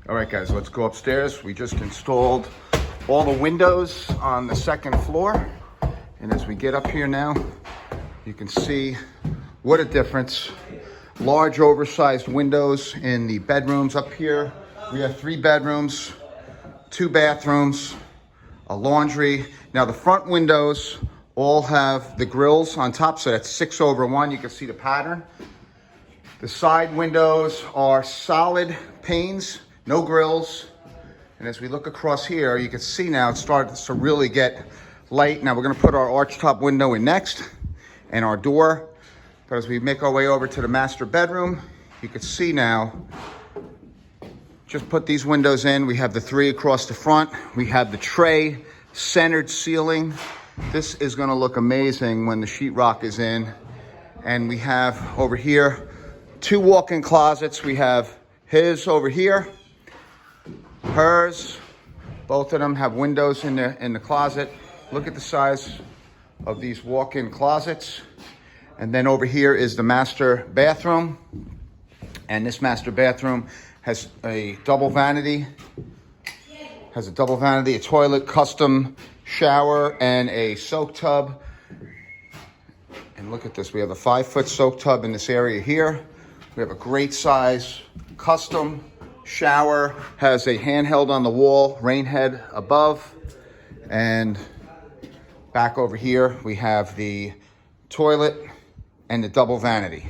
All right, guys, let's go upstairs. We just installed all the windows on the second floor. And as we get up here now, you can see what a difference. Large, oversized windows in the bedrooms up here. We have 3 bedrooms, 2 bathrooms, a laundry. Now the front windows all have the grills on top, so that's 6/1. You can see the pattern. The side windows are solid panes, no grills. And as we look across here, you can see now it starts to really get light. Now we're gonna put our arch top window in next and our door. But as we make our way over to the master bedroom, you can see now, just put these windows in. We have the 3 across the front. We have the tray centered ceiling. This is gonna look amazing when the sheetrock is in. And we have over here, 2 walk-in closets. We have his over here, hers. Both of them have windows in the closet. Look at the size of these walk-in closets. And then over here is the master bathroom. And this master bathroom has a double vanity. A toilet, custom shower, and a soak tub. And look at this, we have a 5-foot soak tub in this area here. We have a great size custom shower, has a handheld on the wall, rain head above. And back over here, we have the toilet and the double vanity.